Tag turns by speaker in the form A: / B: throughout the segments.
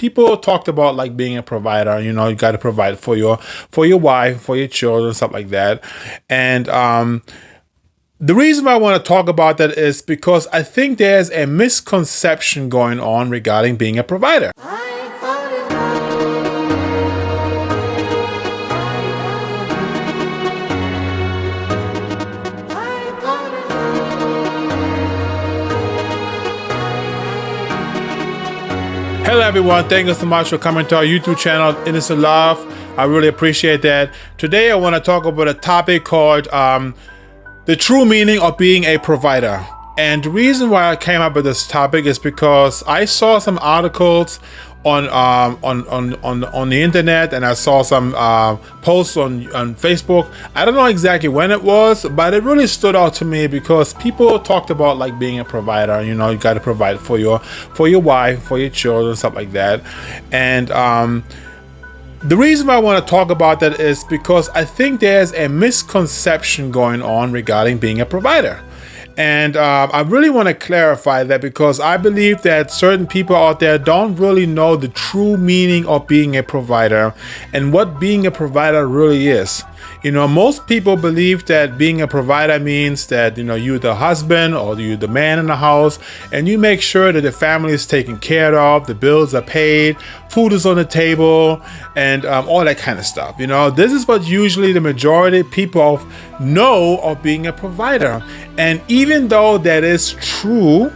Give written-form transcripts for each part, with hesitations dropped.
A: people talked about like being a provider. You know, you got to provide for your wife, for your children, stuff like that. And the reason why I want to talk about that is because I think there's a misconception going on regarding being a provider. Hello everyone, thank you so much for coming to our YouTube channel, Innocent Love. I really appreciate that. Today I want to talk about a topic called the true meaning of being a provider. And the reason why I came up with this topic is because I saw some articles on the internet, and I saw some posts on Facebook. I don't know exactly when it was, but it really stood out to me because people talked about like being a provider. You know, you got to provide for your wife, for your children, stuff like that. And the reason why I want to talk about that is because I think there's a misconception going on regarding being a provider. And I really want to clarify that because I believe that certain people out there don't really know the true meaning of being a provider and what being a provider really is. You know, most people believe that being a provider means that, you know, you're the husband or you're the man in the house and you make sure that the family is taken care of, the bills are paid, food is on the table, and all that kind of stuff. You know, this is what usually the majority of people know of being a provider. And even though that is true,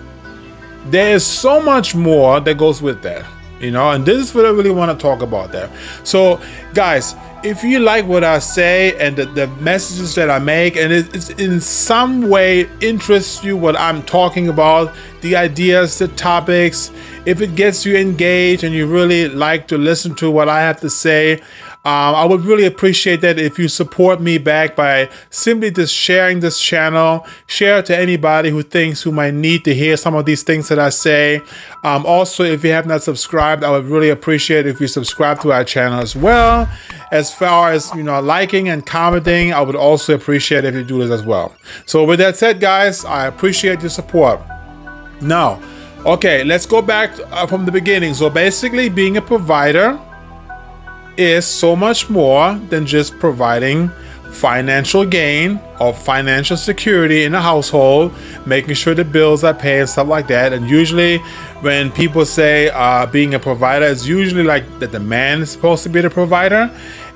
A: there is so much more that goes with that. You know, and this is what I really want to talk about there. So, guys, if you like what I say and the messages that I make, and it's in some way interests you what I'm talking about, the ideas, the topics, if it gets you engaged and you really like to listen to what I have to say, I would really appreciate that if you support me back by simply just sharing this channel, share it to anybody who might need to hear some of these things that I say. Also, if you have not subscribed, I would really appreciate if you subscribe to our channel as well. As far as, you know, liking and commenting, I would also appreciate if you do this as well. So with that said, guys, I appreciate your support. Now, okay, let's go back from the beginning. So basically, being a provider is so much more than just providing financial gain or financial security in the household, making sure the bills are paid and stuff like that. And usually when people say being a provider, it's usually like that the man is supposed to be the provider,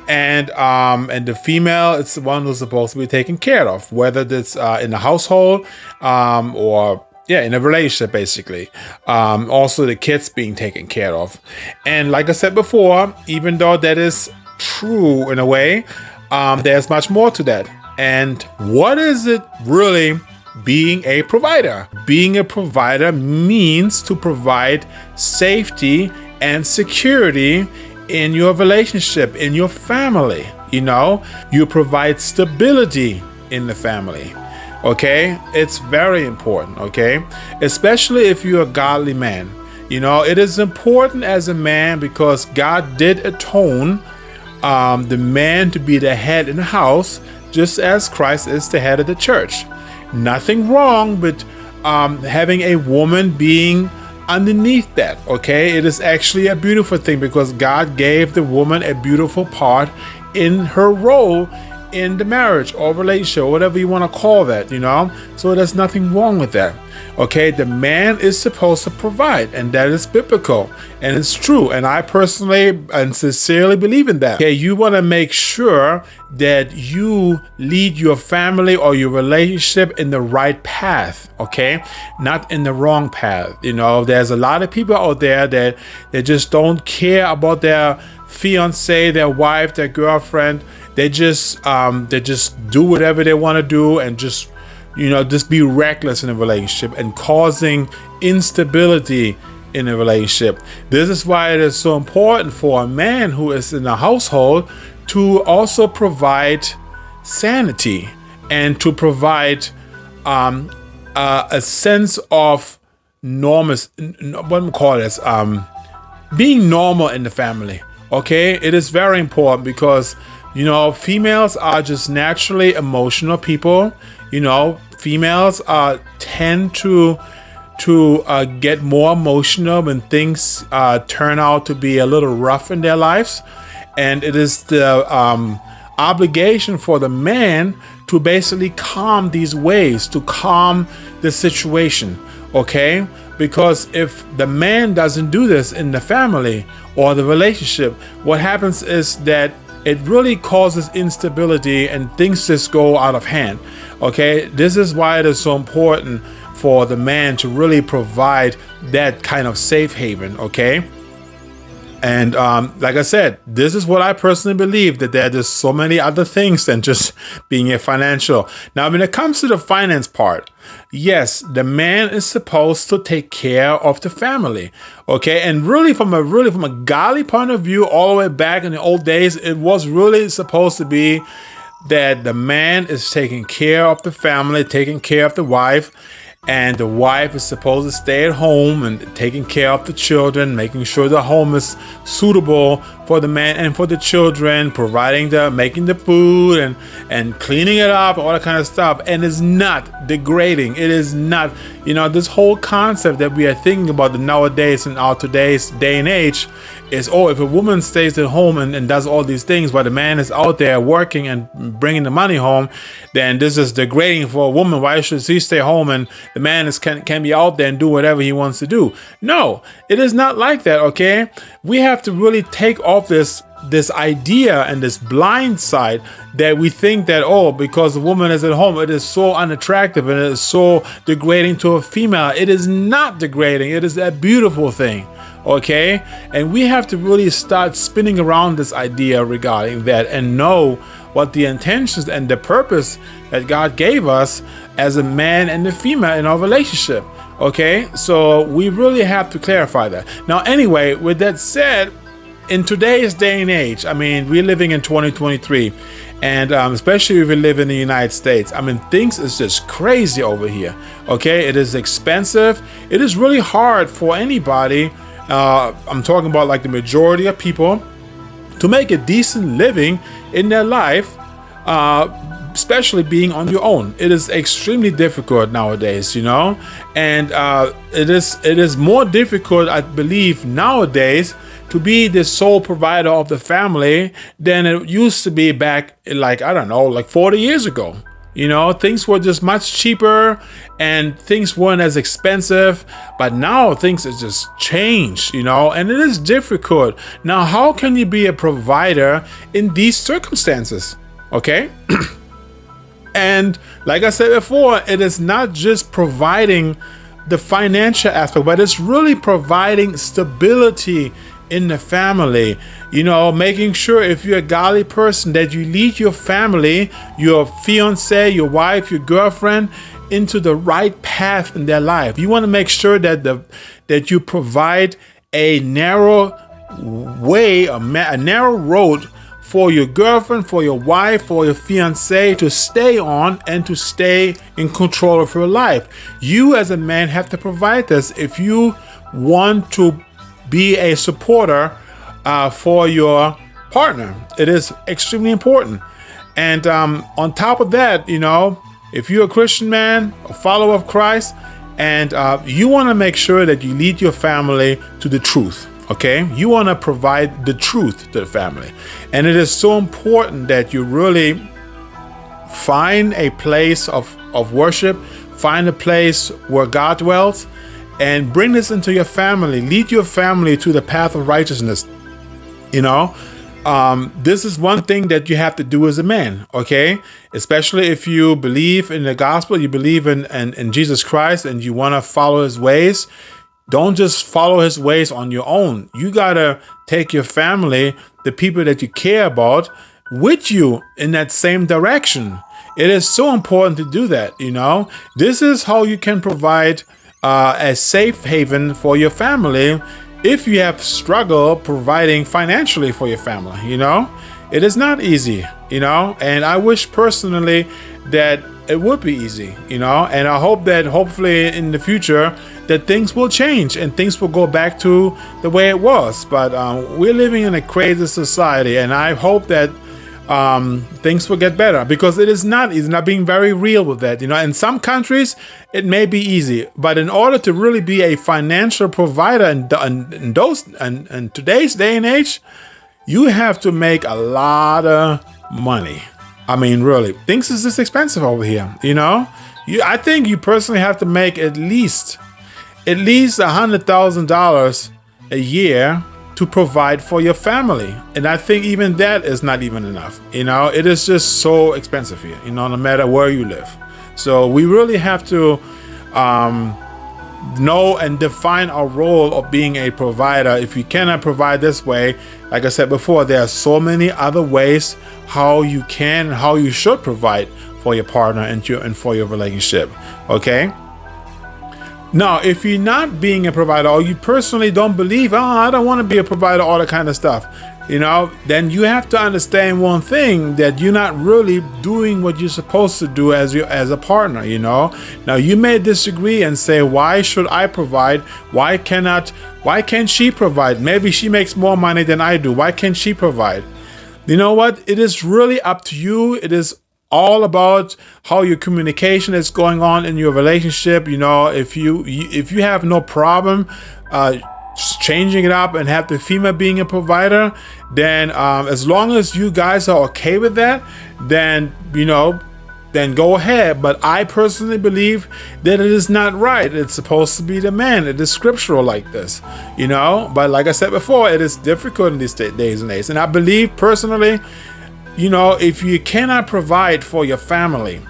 A: and the female is the one who's supposed to be taken care of, whether it's in the household or in a relationship, basically. Also, the kids being taken care of. And like I said before, even though that is true in a way, there's much more to that. And what is it really being a provider? Being a provider means to provide safety and security in your relationship, in your family. You know, you provide stability in the family. Okay, it's very important, okay? Especially if you're a godly man. You know, it is important as a man because God did atone the man to be the head in the house, just as Christ is the head of the church. Nothing wrong with having a woman being underneath that, okay? It is actually a beautiful thing because God gave the woman a beautiful part in her role in the marriage or relationship, or whatever you want to call that, you know? So there's nothing wrong with that. Okay, the man is supposed to provide, and that is biblical, and it's true, and I personally and sincerely believe in that. Okay, you want to make sure that you lead your family or your relationship in the right path, okay? Not in the wrong path. You know, there's a lot of people out there that they just don't care about their fiance, their wife, their girlfriend. They just do whatever they want to do and just be reckless in a relationship and causing instability in a relationship. This is why it is so important for a man who is in a household to also provide sanity and to provide a sense of being normal in the family. Okay, it is very important because females are just naturally emotional people. Females tend to to get more emotional when things turn out to be a little rough in their lives. And it is the obligation for the man to basically calm these waves, to calm the situation, okay? Because if the man doesn't do this in the family or the relationship, what happens is that it really causes instability and things just go out of hand, okay? This is why it is so important for the man to really provide that kind of safe haven, okay? And like I said, this is what I personally believe, that there are just so many other things than just being a financial. Now, when it comes to the finance part, yes, the man is supposed to take care of the family, okay? And really from a godly point of view, all the way back in the old days, it was really supposed to be that the man is taking care of the family, taking care of the wife, and the wife is supposed to stay at home and taking care of the children, making sure the home is suitable for the man and for the children, making the food and cleaning it up, all that kind of stuff. And it's not degrading. It is not, this whole concept that we are thinking about nowadays in our today's day and age is, if a woman stays at home and does all these things while the man is out there working and bringing the money home, then this is degrading for a woman. Why should she stay home and the man can be out there and do whatever he wants to do? No, it is not like that, okay? We have to really take off this idea and this blind side that we think that, because the woman is at home, it is so unattractive and it is so degrading to a female. It is not degrading. It is a beautiful thing, okay? And we have to really start spinning around this idea regarding that and know what the intentions and the purpose that God gave us as a man and a female in our relationship, okay? So we really have to clarify that. Now, anyway, with that said, in today's day and age, we're living in 2023, and especially if we live in the United States, things is just crazy over here, okay? It is expensive. It is really hard for anybody, I'm talking about like the majority of people, to make a decent living in their life, especially being on your own. It is extremely difficult nowadays, and it is more difficult, I believe, nowadays to be the sole provider of the family than it used to be back like 40 years ago. Things were just much cheaper and things weren't as expensive, but now things have just changed, and it is difficult. Now, how can you be a provider in these circumstances? Okay? And like I said before, it is not just providing the financial aspect, but it's really providing stability in the family, making sure, if you're a godly person, that you lead your family, your fiance, your wife, your girlfriend, into the right path in their life. You want to make sure that you provide a narrow way, a narrow road for your girlfriend, for your wife, for your fiance to stay on and to stay in control of her life. You as a man have to provide this if you want to be a supporter for your partner. It is extremely important. And on top of that, if you're a Christian man, a follower of Christ, and you want to make sure that you lead your family to the truth, okay? You want to provide the truth to the family. And it is so important that you really find a place of worship, find a place where God dwells, and bring this into your family. Lead your family to the path of righteousness. This is one thing that you have to do as a man, okay? Especially if you believe in the gospel, you believe in Jesus Christ, and you want to follow his ways. Don't just follow his ways on your own. You got to take your family, the people that you care about, with you in that same direction. It is so important to do that, This is how you can provide a safe haven for your family if you have struggled providing financially for your family. It is not easy, and I wish personally that it would be easy, and I hope that hopefully in the future that things will change and things will go back to the way it was. But we're living in a crazy society, and I hope that things will get better, because it's not being very real with that. In some countries it may be easy, but in order to really be a financial provider in today's day and age, you have to make a lot of money. I mean, really, things is just expensive over here. I think you personally have to make at least $100,000 a year to provide for your family. And I think even that is not even enough. It is just so expensive here, no matter where you live. So we really have to know and define our role of being a provider. If you cannot provide this way, like I said before, there are so many other ways how you can and how you should provide for your partner and for your relationship. Okay? Now, if you're not being a provider, or you personally don't believe, I don't want to be a provider, all that kind of stuff, then you have to understand one thing, that you're not really doing what you're supposed to do as a partner. Now, you may disagree and say, why should I provide? Why can't she provide? Maybe she makes more money than I do. Why can't she provide? You know what? It is really up to you. It is all about how your communication is going on in your relationship. If you have no problem changing it up and have the female being a provider, then as long as you guys are okay with that, then go ahead. But I personally believe that it is not right. It's supposed to be the man. It is scriptural like this, but like I said before, it is difficult in these days and age. And I believe personally, if you cannot provide for your family,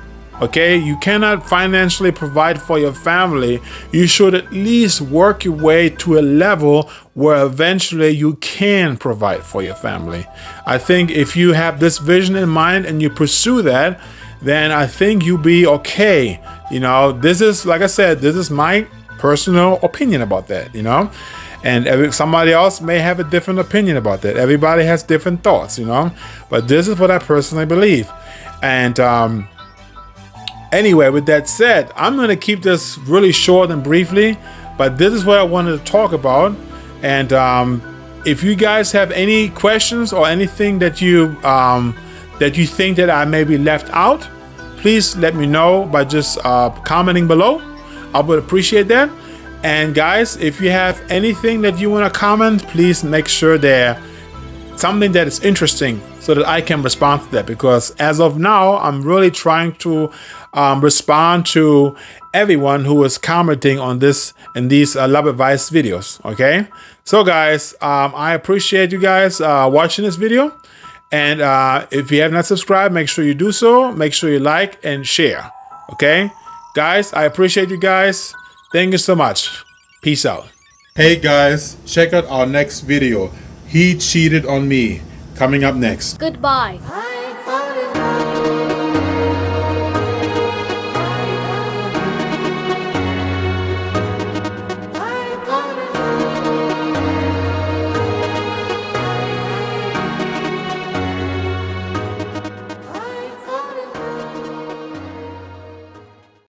A: okay, you cannot financially provide for your family, you should at least work your way to a level where eventually you can provide for your family. I think if you have this vision in mind and you pursue that, then I think you'll be okay. This is, like I said, this is my personal opinion about that, And somebody else may have a different opinion about that. Everybody has different thoughts, But this is what I personally believe. And anyway, with that said, I'm going to keep this really short and briefly. But this is what I wanted to talk about. And if you guys have any questions or anything that you think that I maybe left out, please let me know by just commenting below. I would appreciate that. And guys, if you have anything that you want to comment, please make sure they're something that is interesting so that I can respond to that. Because as of now, I'm really trying to respond to everyone who is commenting on this in these love advice videos. Okay, so guys, I appreciate you guys watching this video. And if you have not subscribed, make sure you do so. Make sure you like and share. Okay, guys, I appreciate you guys. Thank you so much. Peace out. Hey guys, check out our next video. He cheated on me. Coming up next.
B: Goodbye.